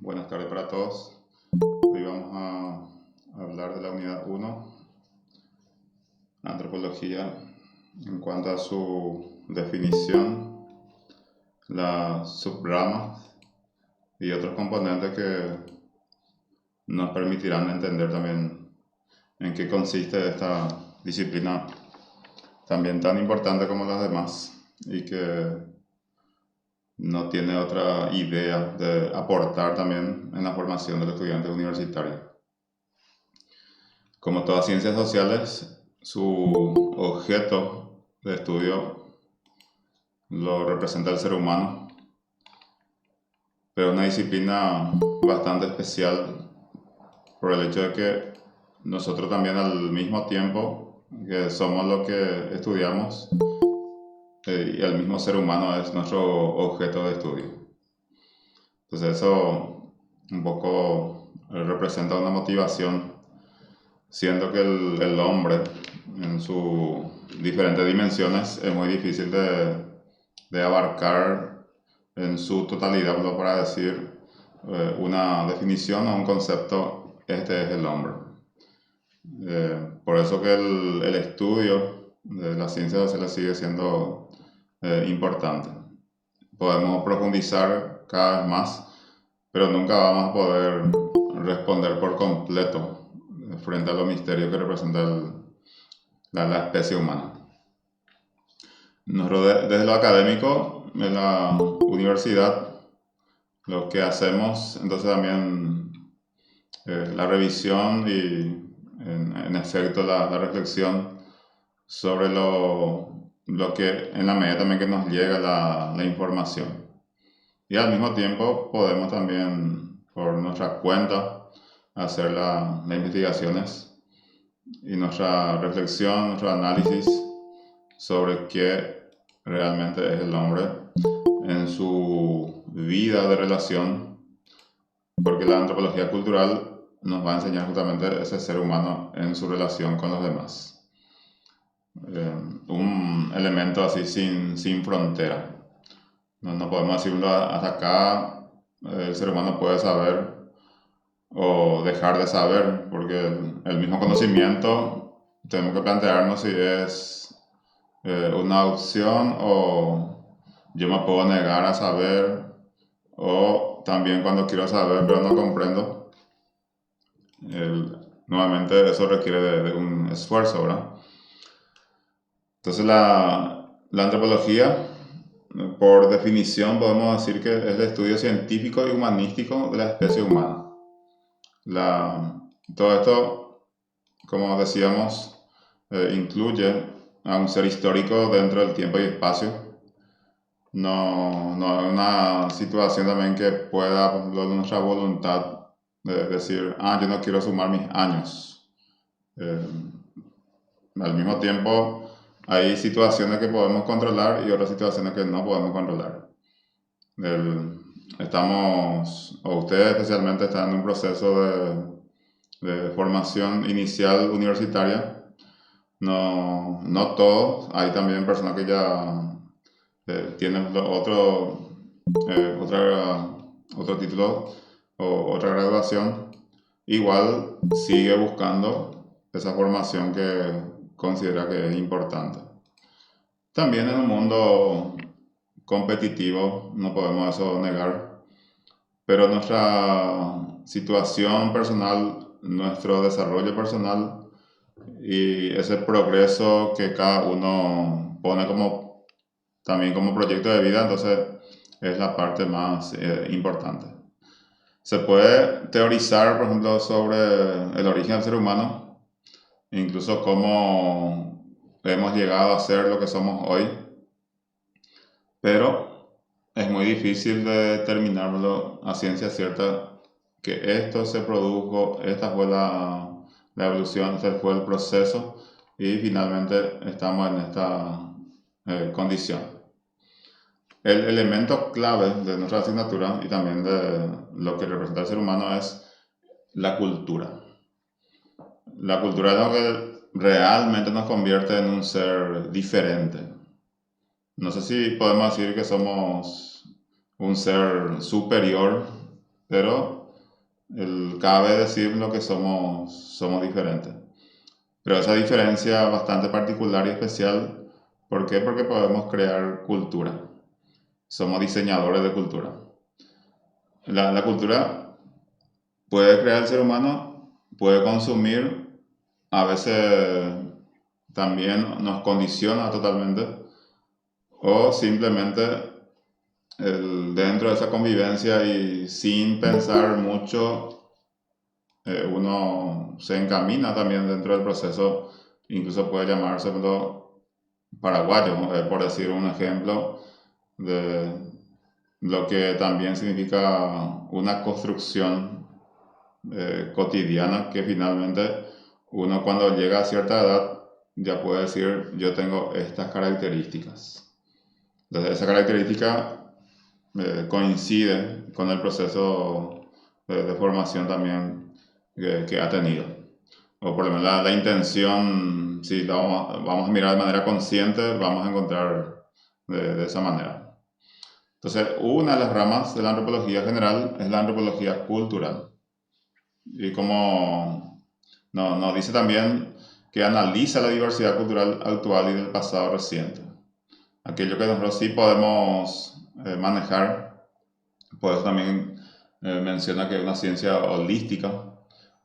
Buenas tardes para todos. Hoy vamos a hablar de la unidad 1, antropología, en cuanto a su definición, las subramas y otros componentes que nos permitirán entender también en qué consiste esta disciplina también tan importante como las demás y que no tiene otra idea de aportar también en la formación del estudiante universitario. Como todas ciencias sociales, su objeto de estudio lo representa el ser humano, pero es una disciplina bastante especial por el hecho de que nosotros también al mismo tiempo que somos lo que estudiamos y el mismo ser humano es nuestro objeto de estudio. Entonces eso un poco representa una motivación, siendo que el hombre en sus diferentes dimensiones es muy difícil de abarcar en su totalidad, para decir una definición o un concepto. Este es el hombre. Por eso que el estudio de las ciencias sociales sigue siendo importante. Podemos profundizar cada vez más, pero nunca vamos a poder responder por completo frente a los misterios que representa la especie humana. Desde lo académico, en la universidad, lo que hacemos, entonces también la revisión y en efecto la reflexión sobre lo que en la medida también que nos llega la información. Y al mismo tiempo podemos también por nuestra cuenta hacer las investigaciones y nuestra reflexión, nuestro análisis sobre qué realmente es el hombre en su vida de relación, porque la antropología cultural nos va a enseñar justamente ese ser humano en su relación con los demás. Un elemento así sin frontera. No podemos decirlo hasta acá, el ser humano puede saber o dejar de saber, porque el mismo conocimiento tenemos que plantearnos si es una opción o yo me puedo negar a saber, o también cuando quiero saber pero no comprendo. Nuevamente eso requiere de un esfuerzo, ¿verdad? Entonces la antropología, por definición, podemos decir que es el estudio científico y humanístico de la especie humana. Todo esto, como decíamos, incluye a un ser histórico dentro del tiempo y espacio. No es una situación también que pueda, por ejemplo, nuestra voluntad de decir, yo no quiero sumar mis años. Al mismo tiempo, hay situaciones que podemos controlar y otras situaciones que no podemos controlar. Ustedes especialmente están en un proceso de formación inicial universitaria. No todos, hay también personas que ya tienen otro título o otra graduación. Igual sigue buscando esa formación que considera que es importante. También en un mundo competitivo, no podemos eso negar, pero nuestra situación personal, nuestro desarrollo personal y ese progreso que cada uno pone también como proyecto de vida, entonces es la parte más importante. Se puede teorizar, por ejemplo, sobre el origen del ser humano, incluso cómo hemos llegado a ser lo que somos hoy, pero es muy difícil de determinarlo a ciencia cierta que esto se produjo, esta fue la evolución, este fue el proceso y finalmente estamos en esta condición. El elemento clave de nuestra asignatura y también de lo que representa el ser humano es la cultura. La cultura es lo que realmente nos convierte en un ser diferente. No sé si podemos decir que somos un ser superior, pero cabe decir lo que somos diferentes. Pero esa diferencia bastante particular y especial, ¿por qué? Porque podemos crear cultura. Somos diseñadores de cultura. La cultura puede crear el ser humano, puede consumir, a veces también nos condiciona totalmente, o simplemente dentro de esa convivencia y sin pensar mucho, uno se encamina también dentro del proceso, incluso puede llamarse paraguayo, por decir un ejemplo de lo que también significa una construcción cotidiana, que finalmente uno cuando llega a cierta edad ya puede decir yo tengo estas características. Entonces esa característica coincide con el proceso de formación también que ha tenido. O por lo menos la intención, si la vamos a mirar de manera consciente, vamos a encontrar de esa manera. Entonces, una de las ramas de la antropología general es la antropología cultural. Y como nos dice también que analiza la diversidad cultural actual y del pasado reciente. Aquello que nosotros sí podemos manejar, pues también menciona que es una ciencia holística,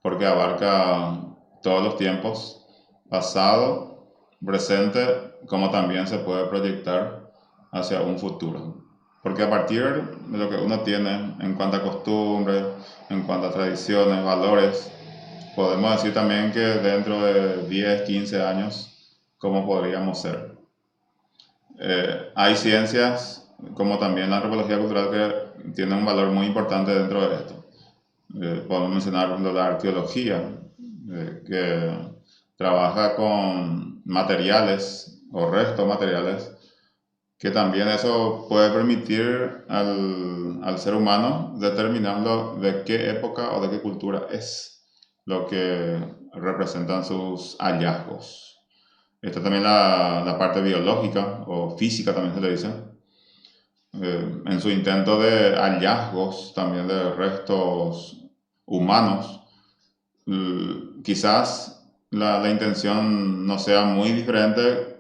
porque abarca todos los tiempos, pasado, presente, como también se puede proyectar hacia un futuro. Porque a partir de lo que uno tiene en cuanto a costumbres, en cuanto a tradiciones, valores, podemos decir también que dentro de 10, 15 años, ¿cómo podríamos ser? Hay ciencias, como también la antropología cultural, que tienen un valor muy importante dentro de esto. Podemos mencionar, por ejemplo, la arqueología, que trabaja con materiales o restos materiales, que también eso puede permitir al ser humano determinando de qué época o de qué cultura es lo que representan sus hallazgos. Está también la parte biológica o física, también se le dice, en su intento de hallazgos también de restos humanos. Quizás la intención no sea muy diferente,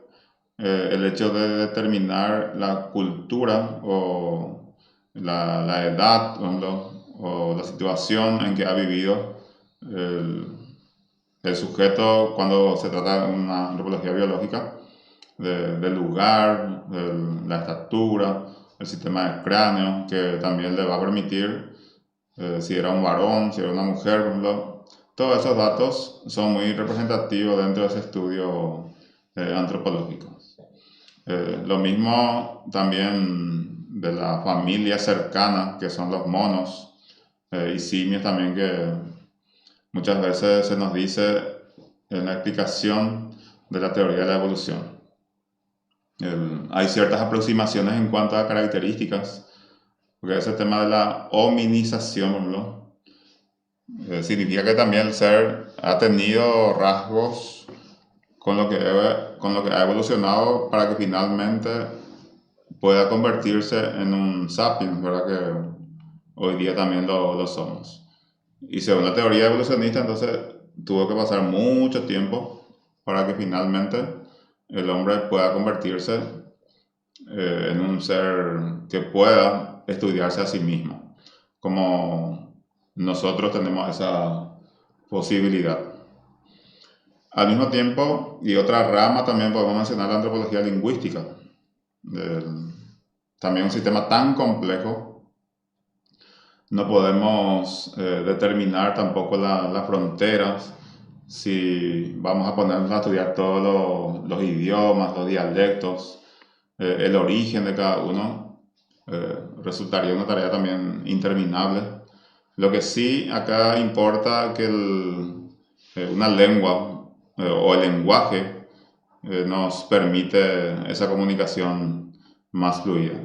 el hecho de determinar la cultura o la edad o la situación en que ha vivido el, el sujeto cuando se trata de una antropología biológica, del lugar, de la estatura, el sistema de cráneo, que también le va a permitir, si era un varón, si era una mujer, por ejemplo. Todos esos datos son muy representativos dentro de ese estudio antropológico. Lo mismo también de la familia cercana, que son los monos y simios también, que muchas veces se nos dice en la explicación de la teoría de la evolución. Hay ciertas aproximaciones en cuanto a características, porque ese tema de la hominización, ¿no? Significa que también el ser ha tenido rasgos con lo que ha evolucionado para que finalmente pueda convertirse en un sapiens, ¿verdad? Que hoy día también lo somos. Y según la teoría evolucionista, entonces tuvo que pasar mucho tiempo para que finalmente el hombre pueda convertirse en un ser que pueda estudiarse a sí mismo, como nosotros tenemos esa posibilidad. Al mismo tiempo, y otra rama también podemos mencionar la antropología lingüística, también un sistema tan complejo, no podemos determinar tampoco las fronteras, si vamos a ponernos a estudiar todos los idiomas, los dialectos, el origen de cada uno, resultaría una tarea también interminable. Lo que sí acá importa que una lengua o el lenguaje nos permite esa comunicación más fluida.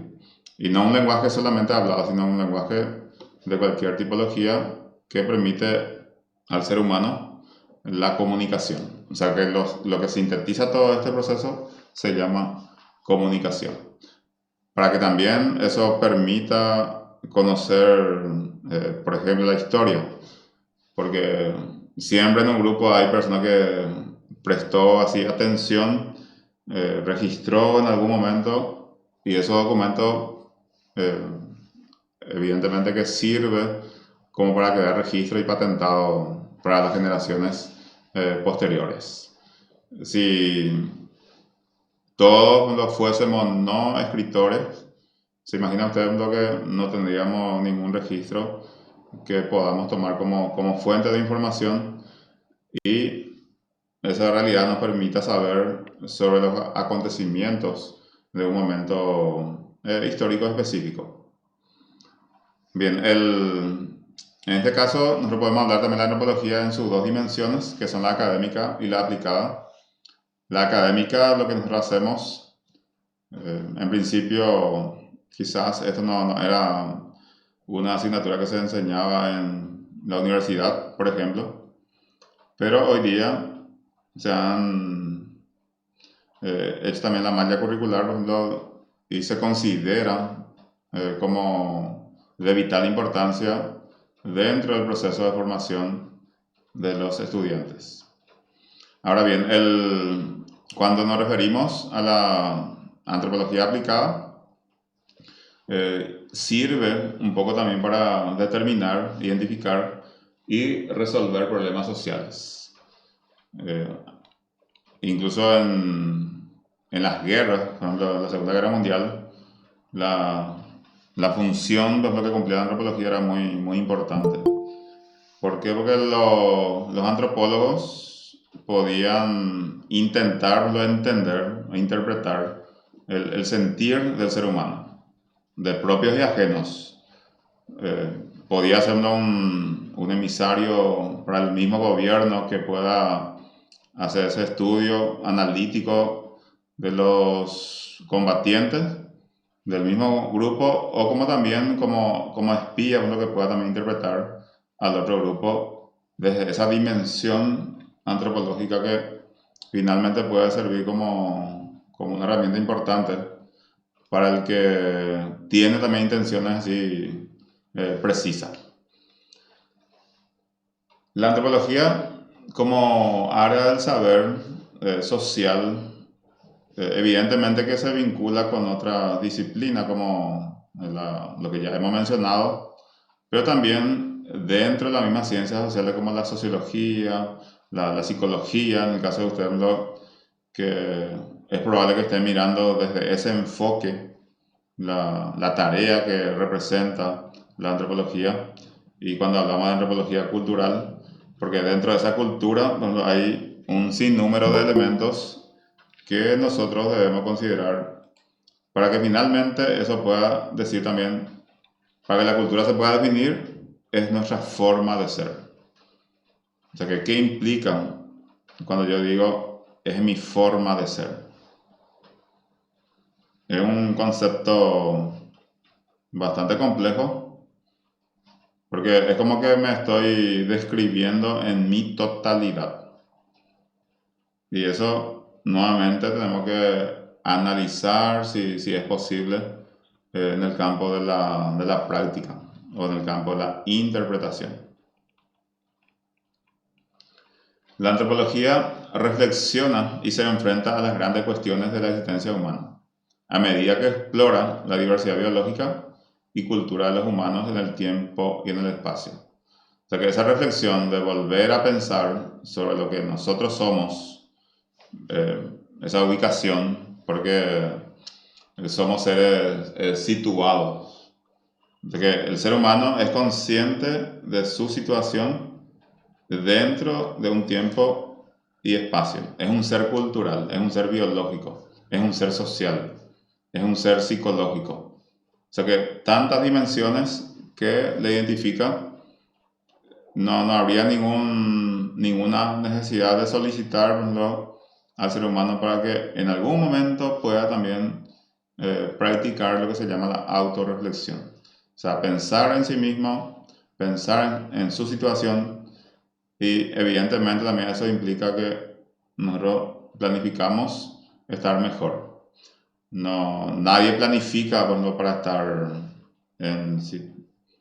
Y no un lenguaje solamente hablado, sino un lenguaje de cualquier tipología que permite al ser humano la comunicación. O sea que lo que sintetiza todo este proceso se llama comunicación. Para que también eso permita conocer, por ejemplo, la historia, porque siempre en un grupo hay personas que prestó así atención, registró en algún momento y esos documentos eh, evidentemente que sirve como para quedar registro y patentado para las generaciones posteriores. Si todos lo fuésemos no escritores, se imagina usted lo que no tendríamos ningún registro que podamos tomar como fuente de información y esa realidad nos permita saber sobre los acontecimientos de un momento histórico específico. Bien, en este caso nosotros podemos hablar también de la antropología en sus dos dimensiones, que son la académica y la aplicada. La académica, lo que nosotros hacemos, en principio, quizás esto no era una asignatura que se enseñaba en la universidad, por ejemplo, pero hoy día se han hecho también la malla curricular, por ejemplo, y se considera como de vital importancia dentro del proceso de formación de los estudiantes. Ahora bien, cuando nos referimos a la antropología aplicada, sirve un poco también para determinar, identificar y resolver problemas sociales. Incluso en las guerras, por ejemplo, en la Segunda Guerra Mundial, la función de lo que cumplía la antropología era muy importante. ¿Por qué? Porque los antropólogos podían intentarlo entender e interpretar el sentir del ser humano, de propios y ajenos. Podía ser un emisario para el mismo gobierno que pueda hacer ese estudio analítico de los combatientes del mismo grupo o como también como espía, lo que pueda también interpretar al otro grupo desde esa dimensión antropológica que finalmente puede servir como una herramienta importante para el que tiene también intenciones así precisas. La antropología como área del saber social, evidentemente que se vincula con otras disciplinas como lo que ya hemos mencionado, pero también dentro de las mismas ciencias sociales como la sociología, la psicología, en el caso de usted, que es probable que esté mirando desde ese enfoque la tarea que representa la antropología. Y cuando hablamos de antropología cultural, porque dentro de esa cultura hay un sinnúmero de elementos que nosotros debemos considerar para que finalmente eso pueda decir también, para que la cultura se pueda definir, es nuestra forma de ser. O sea, ¿qué implica cuando yo digo es mi forma de ser? Es un concepto bastante complejo, porque es como que me estoy describiendo en mi totalidad. Y eso nuevamente tenemos que analizar si es posible en el campo de la práctica o en el campo de la interpretación. La antropología reflexiona y se enfrenta a las grandes cuestiones de la existencia humana, a medida que explora la diversidad biológica y cultura de los humanos en el tiempo y en el espacio. O sea que esa reflexión de volver a pensar sobre lo que nosotros somos, esa ubicación, porque somos seres situados, de que el ser humano es consciente de su situación dentro de un tiempo y espacio. Es un ser cultural, es un ser biológico, es un ser social, es un ser psicológico. O sea que tantas dimensiones que le identifica, no habría ninguna necesidad de solicitarlo al ser humano para que en algún momento pueda también practicar lo que se llama la autorreflexión. O sea, pensar en sí mismo, pensar en su situación y evidentemente también eso implica que nosotros planificamos estar mejor. No, nadie planifica para estar en,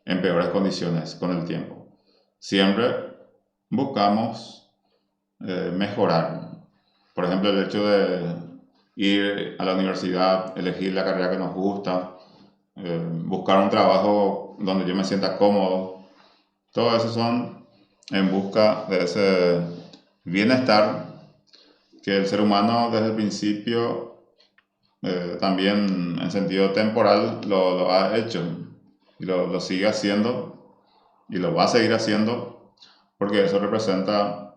en peores condiciones con el tiempo. Siempre buscamos mejorar. Por ejemplo, el hecho de ir a la universidad, elegir la carrera que nos gusta, buscar un trabajo donde yo me sienta cómodo, todo eso son en busca de ese bienestar que el ser humano desde el principio, también en sentido temporal, lo ha hecho y lo sigue haciendo y lo va a seguir haciendo porque eso representa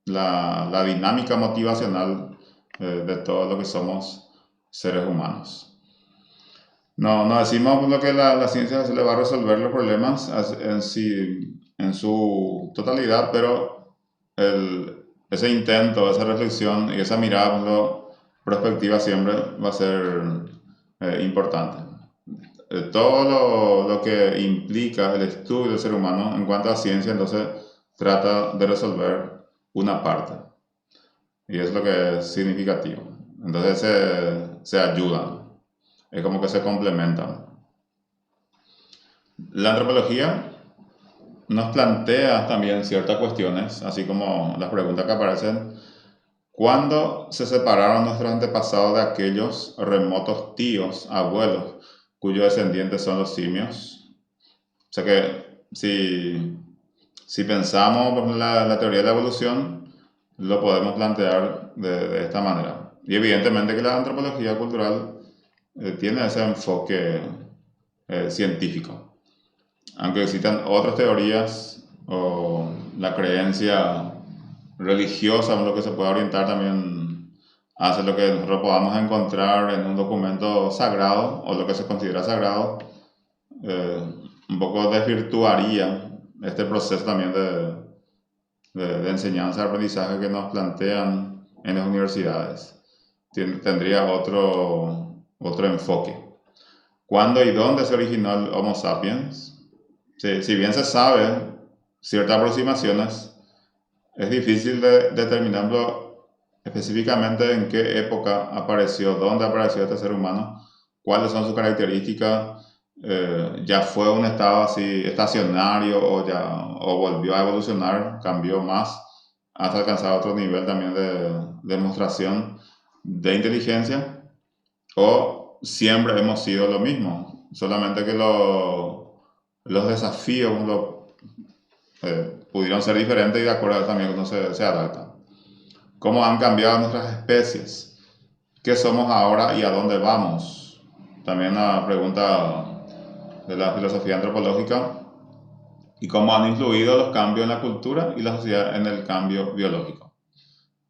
la dinámica motivacional de todo lo que somos seres humanos. No decimos lo que la ciencia se le va a resolver los problemas en su totalidad, pero ese intento, esa reflexión y esa mirada, por ejemplo, prospectiva siempre va a ser importante. Todo lo que implica el estudio del ser humano en cuanto a ciencia, entonces trata de resolver una parte. Y es lo que es significativo. Entonces se ayudan, es como que se complementan. La antropología nos plantea también ciertas cuestiones, así como las preguntas que aparecen. ¿Cuándo se separaron nuestros antepasados de aquellos remotos tíos, abuelos, cuyos descendientes son los simios? O sea que si pensamos por ejemplo, la teoría de la evolución, lo podemos plantear de esta manera. Y evidentemente que la antropología cultural tiene ese enfoque científico. Aunque existan otras teorías o la creencia religiosa, lo que se puede orientar también hace lo que nosotros podamos encontrar en un documento sagrado o lo que se considera sagrado, un poco desvirtuaría este proceso también de enseñanza y aprendizaje que nos plantean en las universidades. Tendría otro enfoque. ¿Cuándo y dónde se originó el Homo sapiens? Si bien se sabe ciertas aproximaciones, es difícil de determinarlo específicamente en qué época apareció, dónde apareció este ser humano, cuáles son sus características, ya fue un estado así estacionario o volvió a evolucionar, cambió más hasta alcanzar otro nivel también de demostración de inteligencia, o siempre hemos sido lo mismo, solamente que los desafíos pudieron ser diferentes y de acuerdo también uno se adapta. ¿Cómo han cambiado nuestras especies? ¿Qué somos ahora y a dónde vamos? También una pregunta de la filosofía antropológica. ¿Y cómo han influido los cambios en la cultura y la sociedad en el cambio biológico?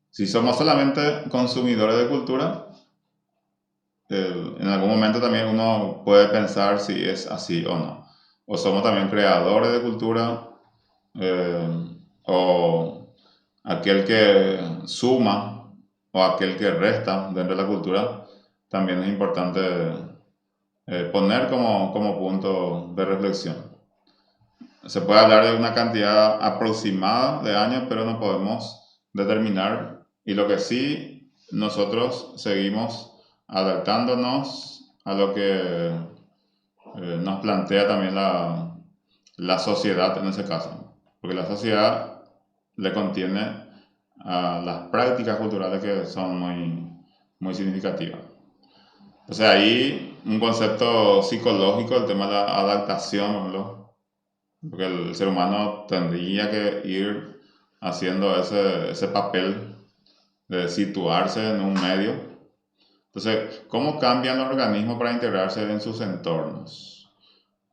Si somos solamente consumidores de cultura, en algún momento también uno puede pensar si es así o no. O somos también creadores de cultura, o aquel que suma o aquel que resta dentro de la cultura, también es importante poner como punto de reflexión. Se puede hablar de una cantidad aproximada de años, pero no podemos determinar. Y lo que sí, nosotros seguimos adaptándonos a lo que nos plantea también la sociedad en ese caso. Porque la sociedad le contiene a las prácticas culturales que son muy significativas. Entonces ahí un concepto psicológico, el tema de la adaptación, ¿no? Porque el ser humano tendría que ir haciendo ese papel de situarse en un medio. Entonces, ¿cómo cambian los organismos para integrarse en sus entornos?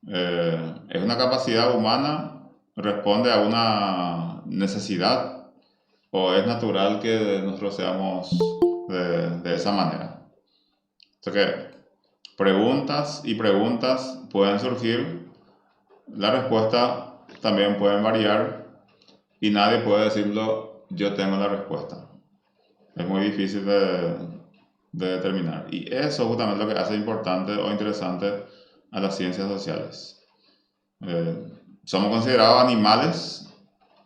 ¿Es una capacidad humana? ¿Responde a una necesidad? ¿O es natural que nosotros seamos de esa manera? Entonces, que preguntas y preguntas pueden surgir, la respuesta también pueden variar y nadie puede decirlo, yo tengo la respuesta. Es muy difícil de determinar. Y eso justamente es lo que hace importante o interesante a las ciencias sociales. Somos considerados animales,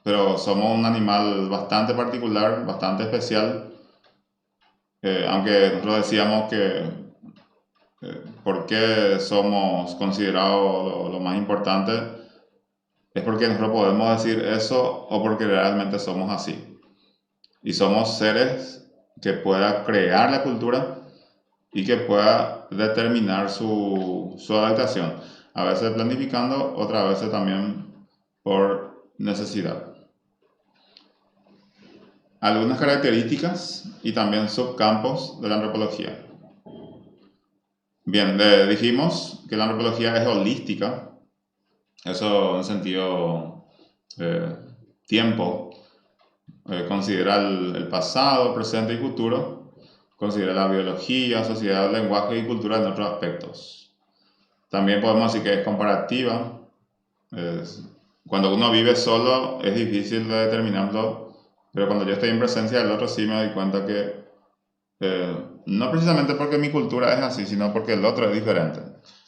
pero somos un animal bastante particular, bastante especial, aunque nosotros decíamos que ¿Por qué somos considerados lo más importante? Es porque nosotros podemos decir eso o porque realmente somos así. Y somos seres que puedan crear la cultura y que pueda determinar su adaptación. A veces planificando, otras veces también por necesidad. Algunas características y también subcampos de la antropología. Bien, dijimos que la antropología es holística, eso en sentido eh, tiempo, considera el pasado, presente y futuro, considera la biología, sociedad, lenguaje y cultura en otros aspectos. También podemos decir que es comparativa. Cuando uno vive solo es difícil de determinarlo, pero cuando yo estoy en presencia del otro sí me doy cuenta que no precisamente porque mi cultura es así, sino porque el otro es diferente.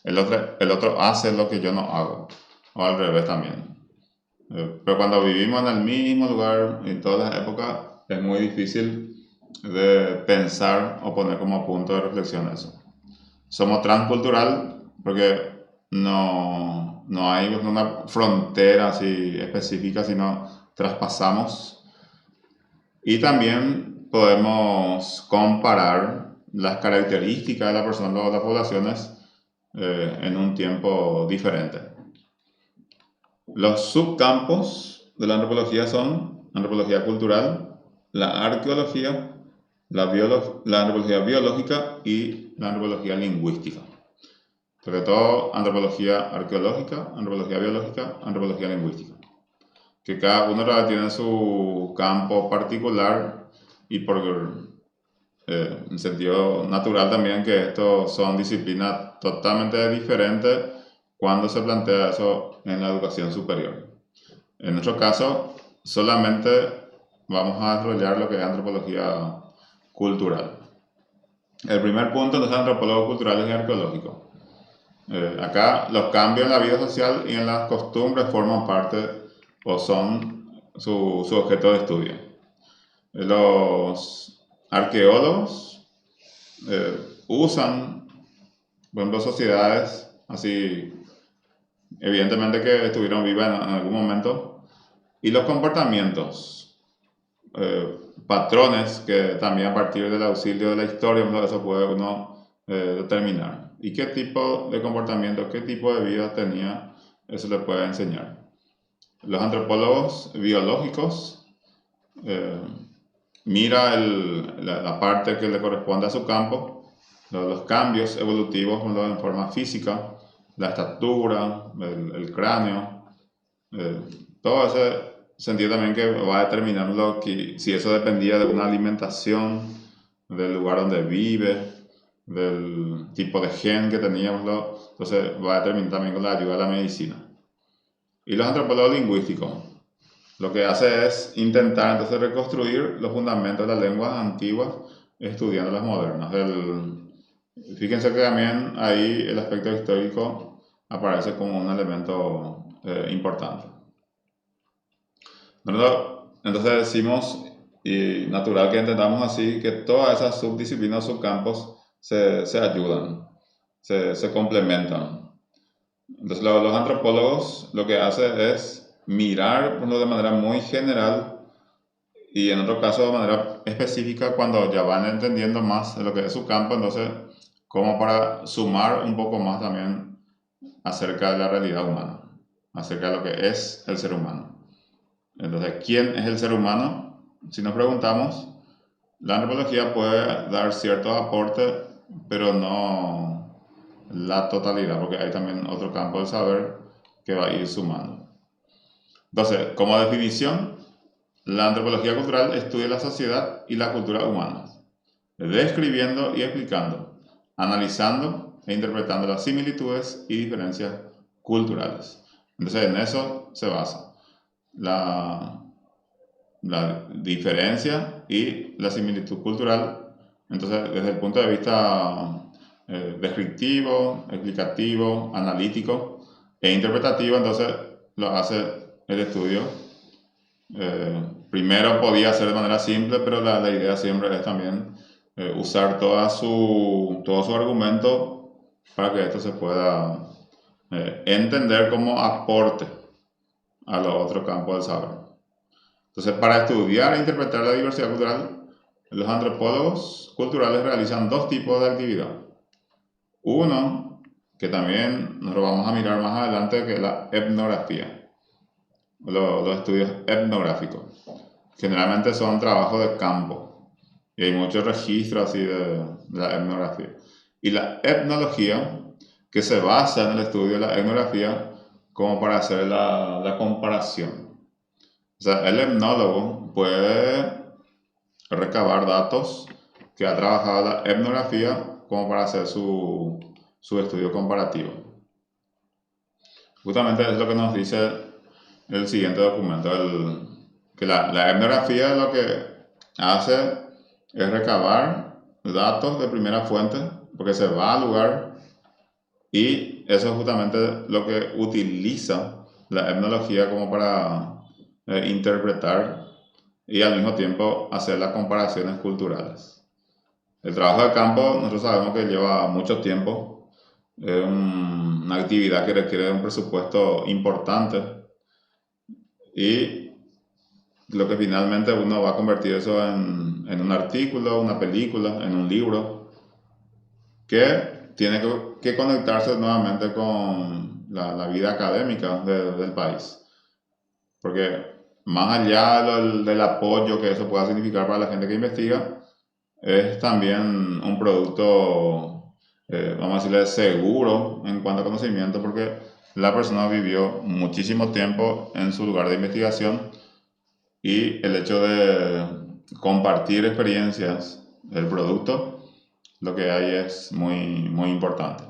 El otro hace lo que yo no hago, o al revés también. Pero cuando vivimos en el mismo lugar, en todas las épocas, es muy difícil de pensar o poner como punto de reflexión eso. Somos transcultural porque no hay una frontera así específica, sino traspasamos. Y también podemos comparar las características de la persona o las poblaciones en un tiempo diferente. Los subcampos de la antropología son antropología cultural, la arqueología, la antropología biológica y la antropología lingüística. Sobre todo antropología arqueológica, antropología biológica, antropología lingüística. Que cada uno tiene su campo particular y por en sentido natural también que estos son disciplinas totalmente diferentes cuando se plantea eso en la educación superior. En nuestro caso, solamente vamos a desarrollar lo que es antropología cultural. El primer punto entonces antropólogo cultural y arqueológico. Acá los cambios en la vida social y en las costumbres forman parte o son su objeto de estudio. Los arqueólogos usan, por ejemplo, sociedades así, evidentemente que estuvieron vivas en algún momento, y los comportamientos, patrones que también a partir del auxilio de la historia, eso puede uno determinar. ¿Y qué tipo de comportamiento, qué tipo de vida tenía? Eso le puede enseñar. Los antropólogos biológicos mira la parte que le corresponde a su campo, los cambios evolutivos en forma física, la estatura, el cráneo, todo ese sentido también que va a determinar si eso dependía de una alimentación, del lugar donde vive, del tipo de gen que teníamos, entonces va a determinar también con la ayuda de la medicina. Y los antropólogos lingüísticos, lo que hace es intentar entonces reconstruir los fundamentos de las lenguas antiguas estudiando las modernas. Fíjense que también ahí el aspecto histórico aparece como un elemento importante. Entonces decimos, y natural que entendamos así, que todas esas subdisciplinas, subcampos se ayudan, se complementan. Entonces los antropólogos lo que hacen es mirar de manera muy general y en otro caso de manera específica cuando ya van entendiendo más de lo que es su campo, entonces como para sumar un poco más también acerca de la realidad humana, acerca de lo que es el ser humano. Entonces, ¿quién es el ser humano? Si nos preguntamos, la antropología puede dar ciertos aportes, pero no la totalidad, porque hay también otro campo de saber que va a ir sumando. Entonces, como definición, la antropología cultural estudia la sociedad y la cultura humanas, describiendo y explicando, analizando e interpretando las similitudes y diferencias culturales. Entonces, en eso se basa la diferencia y la similitud cultural. Entonces, desde el punto de vista descriptivo, explicativo, analítico e interpretativo, entonces lo hace el estudio. Primero podía ser de manera simple, pero la idea siempre es también usar todo su argumento para que esto se pueda entender como aporte a los otros campos del saber. Entonces, para estudiar e interpretar la diversidad cultural, los antropólogos culturales realizan dos tipos de actividad. Uno, que también nos lo vamos a mirar más adelante, que es la etnografía, los estudios etnográficos. Generalmente son trabajos de campo y hay muchos registros así de la etnografía. Y la etnología, que se basa en el estudio de la etnografía como para hacer la comparación. O sea, el etnólogo puede recabar datos que ha trabajado la etnografía como para hacer su estudio comparativo. Justamente es lo que nos dice el siguiente documento, que la etnografía lo que hace es recabar datos de primera fuente, porque se va al lugar, y eso es justamente lo que utiliza la etnología como para interpretar y al mismo tiempo hacer las comparaciones culturales. El trabajo de campo, nosotros sabemos que lleva mucho tiempo, es una actividad que requiere un presupuesto importante y lo que finalmente uno va a convertir eso en un artículo, una película, en un libro, que tiene que conectarse nuevamente con la vida académica del país. Porque más allá del apoyo que eso pueda significar para la gente que investiga, es también un producto, vamos a decirle, seguro en cuanto a conocimiento, porque la persona vivió muchísimo tiempo en su lugar de investigación y el hecho de compartir experiencias, el producto, lo que hay es muy importante.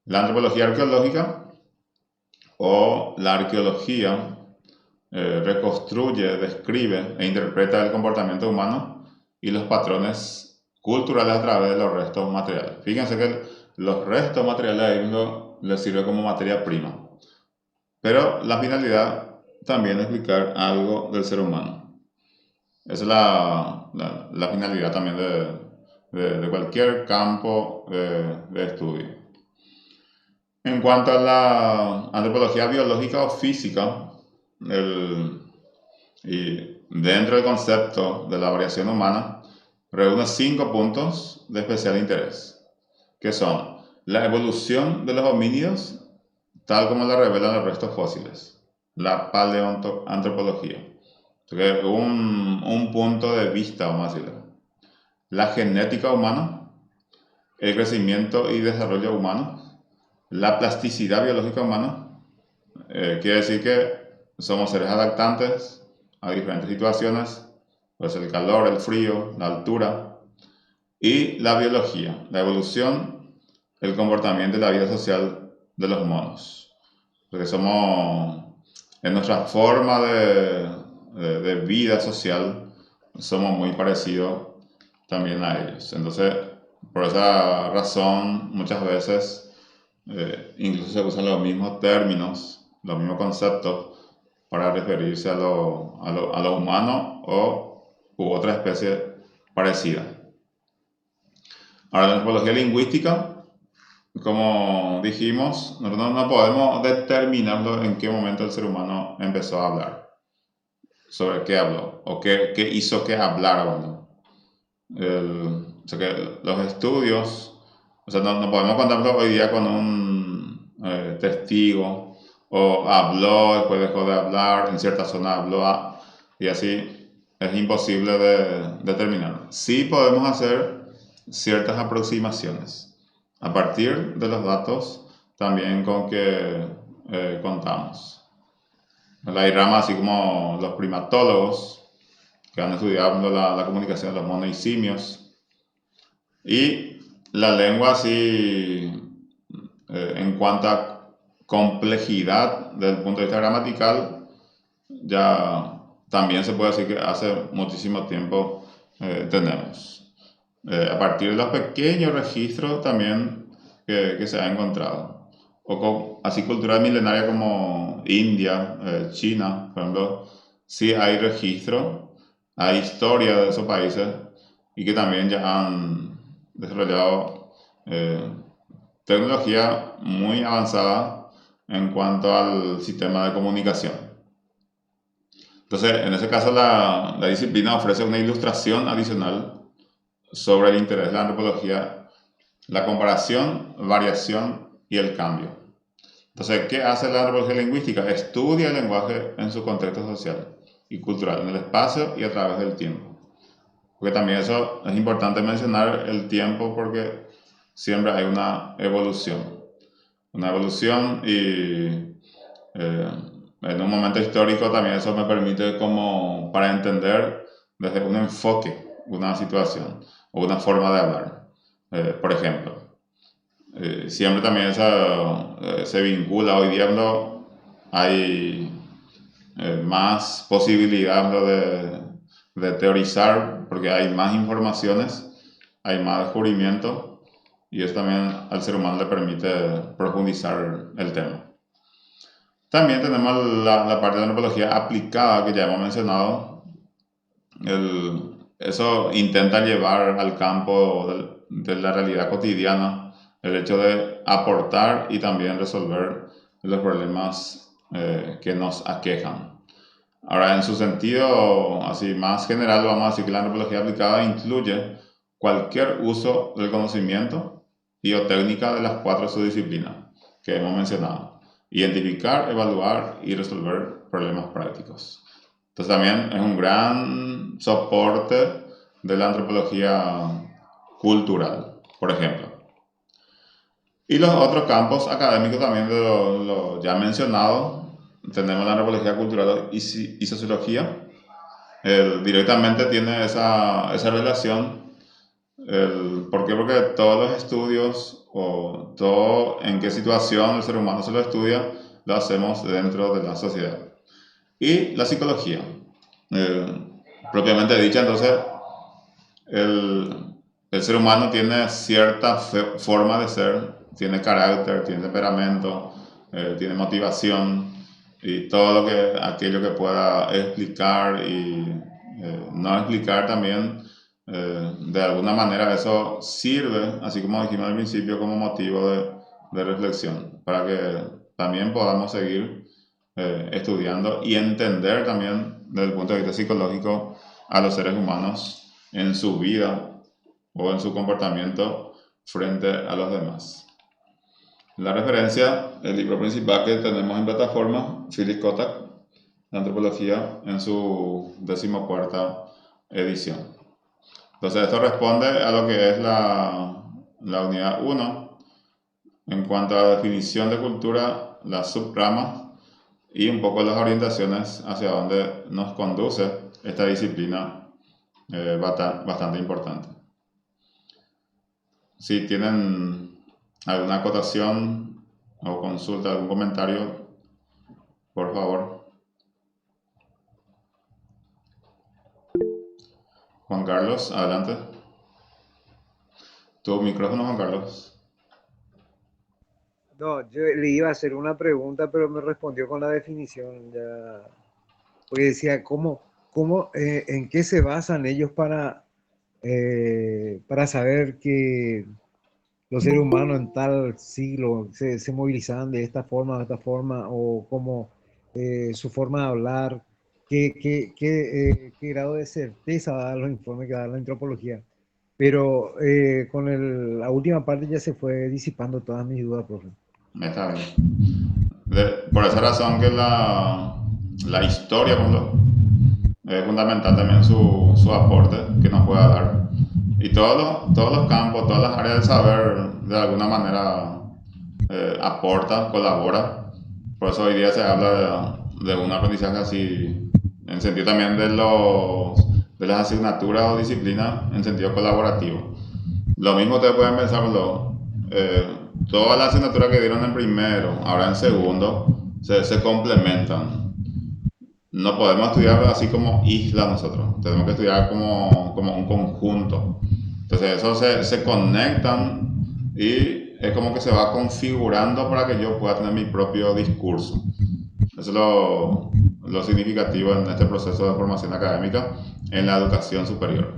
La antropología arqueológica o la arqueología reconstruye, describe e interpreta el comportamiento humano y los patrones culturales a través de los restos materiales. Fíjense que los restos materiales ahí les sirve como materia prima. Pero la finalidad también es explicar algo del ser humano. Esa es la finalidad también de cualquier campo de estudio. En cuanto a la antropología biológica o física, y dentro del concepto de la variación humana, reúne 5 puntos de especial interés, que son la evolución de los homínidos, tal como la revelan los restos fósiles, la paleoantropología, un punto de vista, vamos a decirlo, la genética humana, el crecimiento y desarrollo humano, la plasticidad biológica humana, quiere decir que somos seres adaptantes a diferentes situaciones, pues el calor, el frío, la altura, y la biología, la evolución, el comportamiento y la vida social de los monos. Porque somos, en nuestra forma de vida social, somos muy parecidos también a ellos. Entonces, por esa razón, muchas veces incluso se usan los mismos términos, los mismos conceptos para referirse a lo humano u otra especie parecida. Ahora, la antropología lingüística, como dijimos, nosotros no podemos determinarlo en qué momento el ser humano empezó a hablar, sobre qué habló o qué hizo que hablara o no. O sea que los estudios, o sea, no podemos contarlo hoy día con un testigo, o habló, después dejó de hablar, en cierta zona habló, y así es imposible de determinar. Sí podemos hacer ciertas aproximaciones a partir de los datos también con que contamos. Hay ramas así como los primatólogos, que han estudiado la comunicación de los monos y simios, y la lengua así en cuanto a complejidad desde el punto de vista gramatical, ya también se puede decir que hace muchísimo tiempo tenemos. A partir de los pequeños registros también que se ha encontrado. Así culturas milenarias como India, China, por ejemplo, sí hay registro, hay historia de esos países y que también ya han desarrollado tecnología muy avanzada en cuanto al sistema de comunicación. Entonces, en ese caso, la disciplina ofrece una ilustración adicional sobre el interés de la antropología, la comparación, variación y el cambio. Entonces, ¿qué hace la antropología lingüística? Estudia el lenguaje en su contexto social y cultural, en el espacio y a través del tiempo. Porque también eso es importante mencionar el tiempo porque siempre hay una evolución. Una evolución y en un momento histórico también eso me permite como para entender desde un enfoque una situación o una forma de hablar. Por ejemplo, siempre también se vincula hoy día cuando hay más posibilidad de teorizar porque hay más informaciones, hay más descubrimiento y eso también al ser humano le permite profundizar el tema. También tenemos la parte de la antropología aplicada que ya hemos mencionado. Eso intenta llevar al campo de la realidad cotidiana el hecho de aportar y también resolver los problemas que nos aquejan. Ahora, en su sentido así más general, vamos a decir que la antropología aplicada incluye cualquier uso del conocimiento y o técnica de las 4 subdisciplinas que hemos mencionado. Identificar, evaluar y resolver problemas prácticos. Entonces también es un gran soporte de la antropología cultural, por ejemplo. Y los otros campos académicos también de lo ya mencionado, tenemos la antropología cultural y sociología. Directamente tiene esa relación. ¿Por qué? Porque todos los estudios o todo en qué situación el ser humano se lo estudia, lo hacemos dentro de la sociedad. Y la psicología, propiamente dicha, entonces el ser humano tiene cierta forma de ser, tiene carácter, tiene temperamento, tiene motivación y todo aquello que pueda explicar y no explicar también, de alguna manera eso sirve, así como dijimos al principio, como motivo de reflexión, para que también podamos seguir estudiando y entender también desde el punto de vista psicológico a los seres humanos en su vida o en su comportamiento frente a los demás. La referencia, el libro principal que tenemos en plataforma, Philip Kotak, la antropología, en su 14ª edición. Entonces esto responde a lo que es la unidad 1 en cuanto a la definición de cultura, las subramas y un poco las orientaciones hacia donde nos conduce esta disciplina bastante importante. Si tienen alguna acotación o consulta, algún comentario, por favor. Juan Carlos, adelante. Tu micrófono, Juan Carlos. No, yo le iba a hacer una pregunta, pero me respondió con la definición. Ya, porque decía, en qué se basan ellos para saber que los seres humanos en tal siglo se movilizaban de esta forma, o cómo su forma de hablar, qué grado de certeza da los informes que da la antropología? Pero la última parte ya se fue disipando todas mis dudas, profe. Está bien. Por esa razón que la historia es fundamental también su aporte que nos pueda dar. Y todos los campos, todas las áreas del saber, de alguna manera aporta, colabora. Por eso hoy día se habla de un aprendizaje así, en sentido también de las asignaturas o disciplinas, en sentido colaborativo. Lo mismo ustedes pueden pensar, todas las asignaturas que dieron en primero, ahora en segundo, se complementan. No podemos estudiar así como isla nosotros, tenemos que estudiar como un conjunto. Entonces eso se conectan y es como que se va configurando para que yo pueda tener mi propio discurso. Eso es lo significativo en este proceso de formación académica en la educación superior.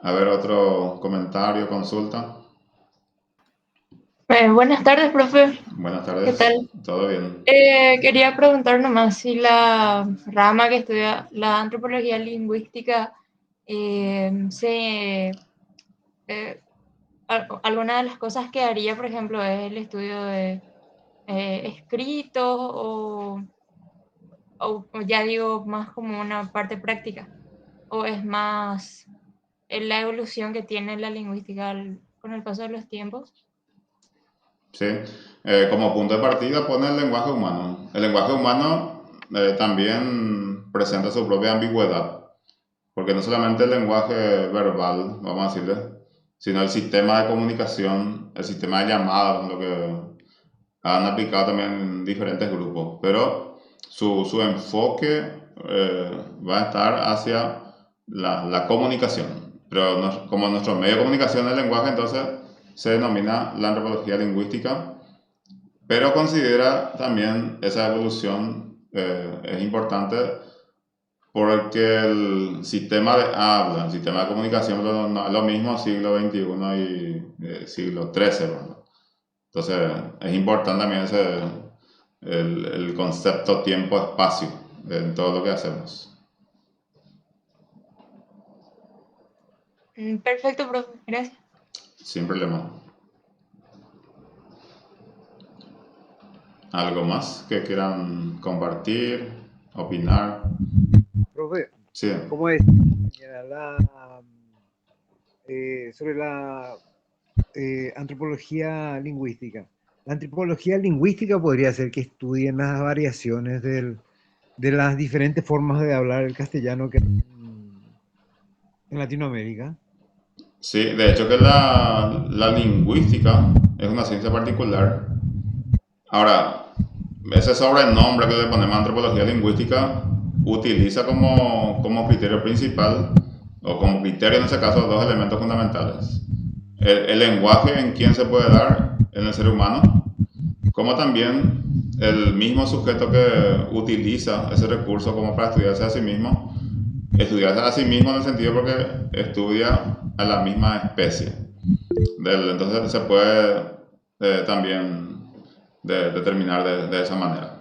A ver, otro comentario, consulta. Buenas tardes, profe. Buenas ¿Qué tardes, tal? ¿todo bien? Quería preguntar nomás si la rama que estudia la antropología lingüística eh, alguna de las cosas que haría, por ejemplo, es el estudio de escritos o ya digo más como una parte práctica, o es más la evolución que tiene la lingüística con el paso de los tiempos. Sí. Como punto de partida pone el lenguaje humano. El lenguaje humano también presenta su propia ambigüedad, porque no solamente el lenguaje verbal, vamos a decirle, sino el sistema de comunicación, el sistema de llamadas, lo que han aplicado también en diferentes grupos, pero su enfoque va a estar hacia la comunicación. Pero como nuestro medio de comunicación es el lenguaje, entonces se denomina la antropología lingüística, pero considera también esa evolución, es importante porque el sistema de habla, el sistema de comunicación no es lo mismo siglo XXI y siglo XIII, ¿verdad? Entonces, es importante también el concepto tiempo-espacio en todo lo que hacemos. Perfecto, profe. Gracias. Sin problema. ¿Algo más que quieran compartir, opinar? Profe, Sí, ¿cómo es sobre la antropología lingüística? La antropología lingüística podría ser que estudien las variaciones de las diferentes formas de hablar el castellano que hay en Latinoamérica. sí, de hecho que la lingüística es una ciencia particular. Ahora, ese sobrenombre que le ponemos a antropología lingüística utiliza como criterio principal, o como criterio en ese caso, dos elementos fundamentales. El lenguaje en quién se puede dar en el ser humano, como también el mismo sujeto que utiliza ese recurso como para estudiarse a sí mismo en el sentido porque estudia a la misma especie. Entonces se puede también determinar de esa manera.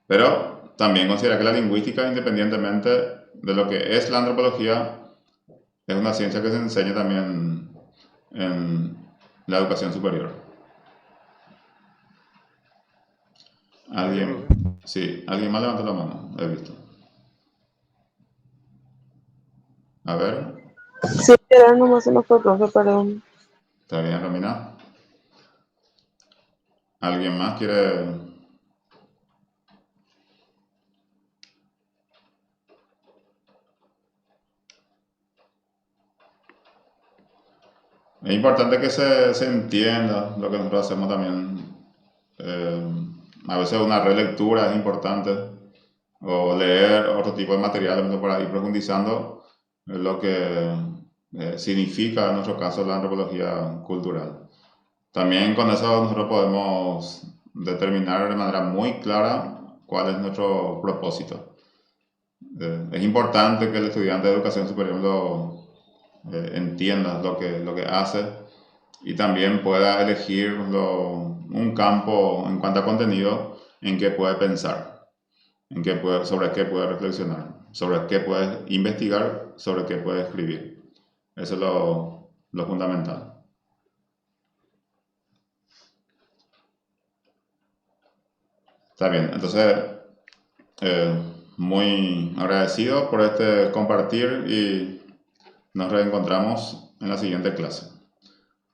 Pero también considera que la lingüística, independientemente de lo que es la antropología, es una ciencia que se enseña también en la educación superior. Gracias, ¿Alguien? profe. Sí, alguien más levantó la mano, he visto. A ver, Sí, quedar nomás se nos fue, profe, perdón. ¿está bien, Romina? ¿Alguien más quiere? Es importante que se entienda lo que nosotros hacemos también. Eh, a veces una relectura es importante, o leer otro tipo de materiales para ir profundizando en lo que significa en nuestro caso la antropología cultural. También con eso nosotros podemos determinar de manera muy clara cuál es nuestro propósito. Es importante que el estudiante de educación superior entienda lo que hace y también pueda elegir un campo en cuanto a contenido en que puede pensar, sobre qué puede reflexionar, sobre qué puede investigar, sobre qué puede escribir. Eso es lo fundamental. Está bien, entonces eh, muy agradecido por este compartir y nos reencontramos en la siguiente clase.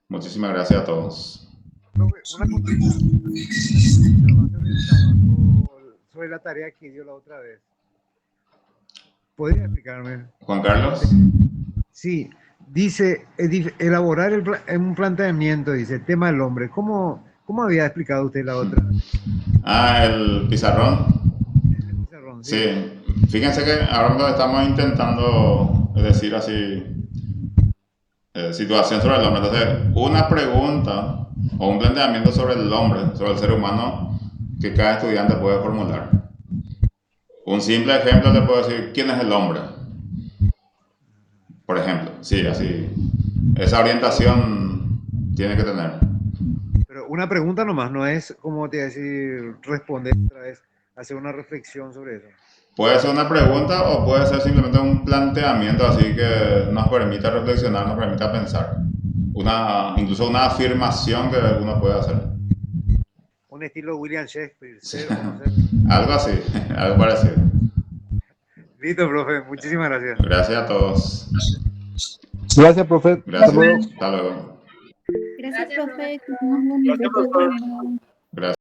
Muchísimas gracias a todos. Profe, una consulta. Sobre la tarea que dio la otra vez. ¿Podría explicarme? Juan Carlos. Sí, dice elaborar un planteamiento, dice, tema del hombre. ¿Cómo había explicado usted la otra? El pizarrón. El pizarrón, sí. Sí, fíjense que ahora lo estamos intentando decir así, situación sobre el hombre. Entonces, una pregunta o un planteamiento sobre el hombre, sobre el ser humano, que cada estudiante puede formular. Un simple ejemplo le puedo decir, ¿quién es el hombre? Por ejemplo, sí, así. Esa orientación tiene que tener. Pero una pregunta nomás, no es como te iba a decir, responder otra vez, hacer una reflexión sobre eso. Puede ser una pregunta o puede ser simplemente un planteamiento así que nos permita reflexionar, nos permita pensar. Incluso una afirmación que uno puede hacer. Un estilo William Shakespeare, Sí. ser o no ser. Algo así, algo parecido. Listo, profe, muchísimas gracias. Gracias a todos. Gracias, profe. Hasta Gracias. luego. Hasta luego. Gracias, profe. Que tengas un buen día. Gracias.